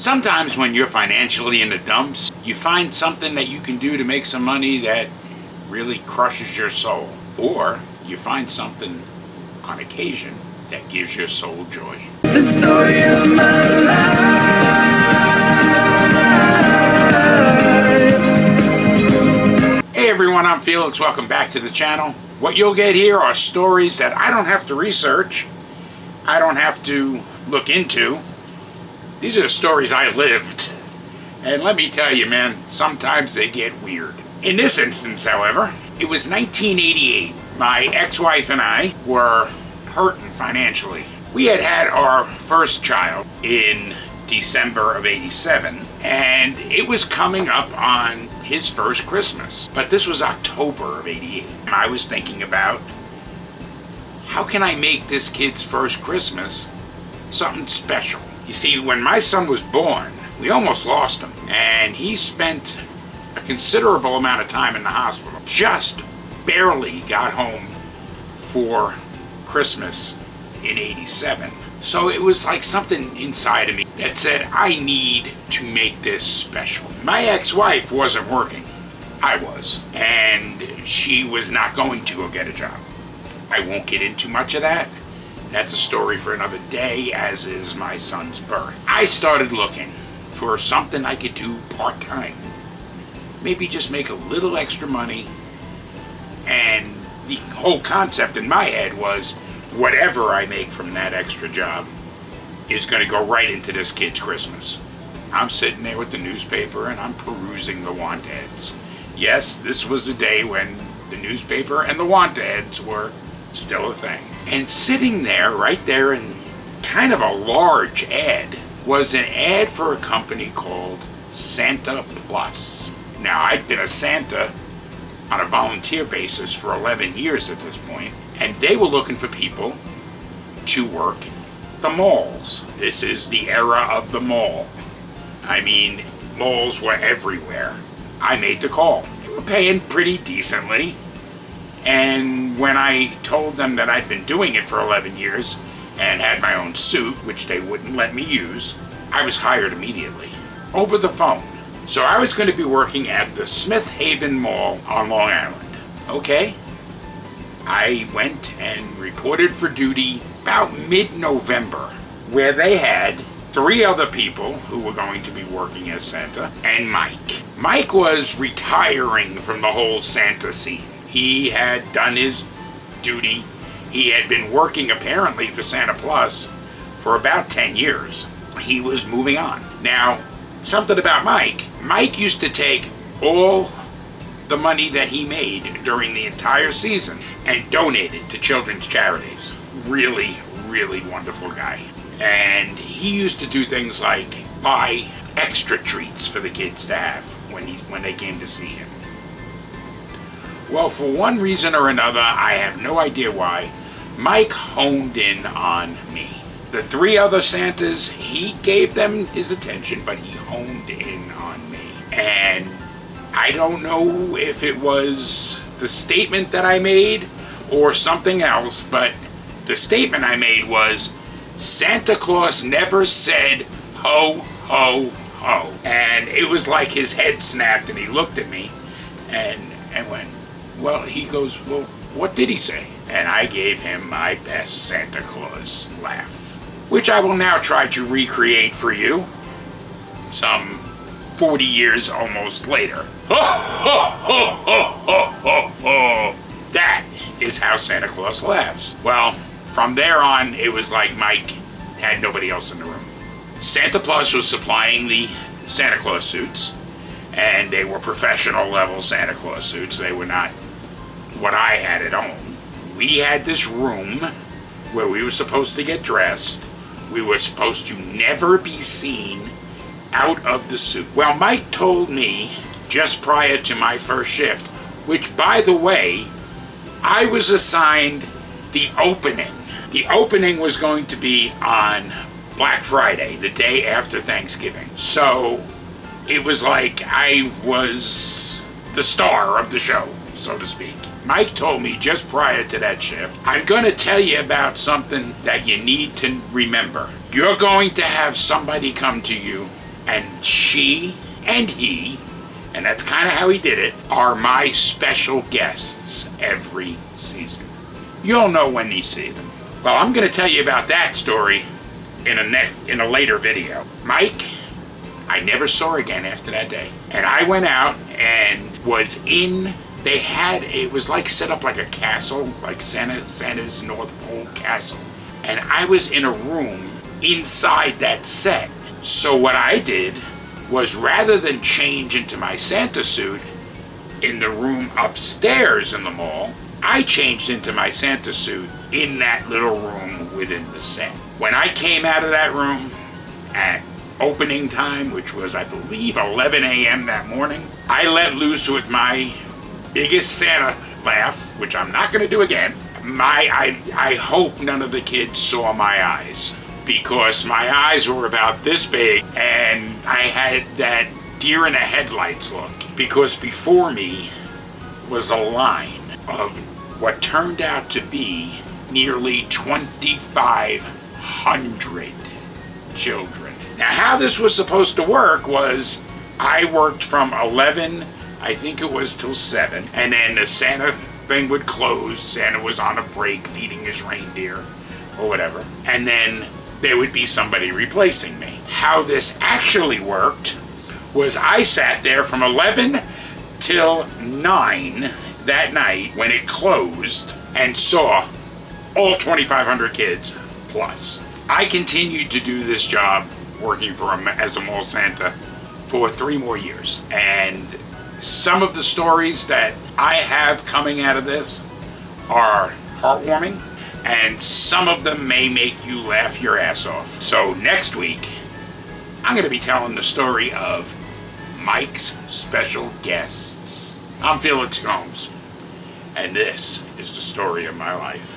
Sometimes when you're financially in the dumps, you find something that you can do to make some money that really crushes your soul. Or you find something on occasion that gives your soul joy. The story of my life. Hey everyone, I'm Felix. Welcome back to the channel. What you'll get here are stories that I don't have to research. I don't have to look into. These are the stories I lived. And let me tell you, man, sometimes they get weird. In this instance, however, it was 1988. My ex-wife and I were hurting financially. We had had our first child in December of '87, and it was coming up on his first Christmas. But this was October of '88. And I was thinking about, how can I make this kid's first Christmas something special? You see, when my son was born, we almost lost him, and he spent a considerable amount of time in the hospital. Just barely got home for Christmas in '87. So it was like something inside of me that said, I need to make this special. My ex-wife wasn't working. I was. And she was not going to go get a job. I won't get into much of that. That's a story for another day, as is my son's birth. I started looking for something I could do part-time. Maybe just make a little extra money. And the whole concept in my head was, whatever I make from that extra job is going to go right into this kid's Christmas. I'm sitting there with the newspaper and I'm perusing the want ads. Yes, this was the day when the newspaper and the want ads were still a thing. And sitting there, right there in kind of a large ad, was an ad for a company called Santa Plus. Now, I'd been a Santa on a volunteer basis for 11 years at this point, and they were looking for people to work the malls. This is the era of the mall. I mean, malls were everywhere. I made the call. They were paying pretty decently. And when I told them that I'd been doing it for 11 years and had my own suit, which they wouldn't let me use, I was hired immediately, over the phone. So I was going to be working at the Smith Haven Mall on Long Island. Okay? I went and reported for duty about mid-November, where they had 3 other people who were going to be working as Santa, and Mike. Mike was retiring from the whole Santa scene. He had done his duty. He had been working apparently for Santa Plus for about 10 years. He was moving on. Now, something about Mike. Mike used to take all the money that he made during the entire season and donate it to children's charities. Really, really wonderful guy. And he used to do things like buy extra treats for the kids to have when they came to see him. Well, for one reason or another, I have no idea why, Mike honed in on me. The 3 other Santas, he gave them his attention, but he honed in on me. And I don't know if it was the statement that I made or something else, but the statement I made was, Santa Claus never said ho, ho, ho. And it was like his head snapped and he looked at me and went, well, he goes, well, what did he say? And I gave him my best Santa Claus laugh, which I will now try to recreate for you some 40 years almost later. That is how Santa Claus laughs. Well, from there on, it was like Mike had nobody else in the room. Santa Plus was supplying the Santa Claus suits, and they were professional level Santa Claus suits. They were not what I had at home. We had this room where we were supposed to get dressed. We were supposed to never be seen out of the suit. Well, Mike told me just prior to my first shift, which, by the way, I was assigned the opening. The opening was going to be on Black Friday, the day after Thanksgiving. So it was like I was the star of the show, so to speak. Mike told me just prior to that shift, I'm going to tell you about something that you need to remember. You're going to have somebody come to you And she and he, and that's kind of how he did it, are my special guests every season. You'll know when you see them. Well, I'm going to tell you about that story in a later video. Mike, I never saw again after that day. And I went out and was in, it was like set up like a castle, like Santa's North Pole castle. And I was in a room inside that set. So what I did was, rather than change into my Santa suit in the room upstairs in the mall, I changed into my Santa suit in that little room within the set. When I came out of that room at opening time, which was, I believe, 11 a.m. that morning, I let loose with my biggest Santa laugh, which I'm not going to do again. I hope none of the kids saw my eyes, because my eyes were about this big and I had that deer in the headlights look, because before me was a line of what turned out to be nearly 2,500 children. Now, how this was supposed to work was, I worked from 11, I think it was, till 7, and then the Santa thing would close. Santa was on a break feeding his reindeer or whatever, and then there would be somebody replacing me. How this actually worked was, I sat there from 11 till 9 that night when it closed and saw all 2,500 kids plus. I continued to do this job, working for as a mall Santa, for 3 more years. And some of the stories that I have coming out of this are heartwarming, and some of them may make you laugh your ass off. So next week, I'm going to be telling the story of Mike's special guests. I'm Felix Gomes, and this is the story of my life.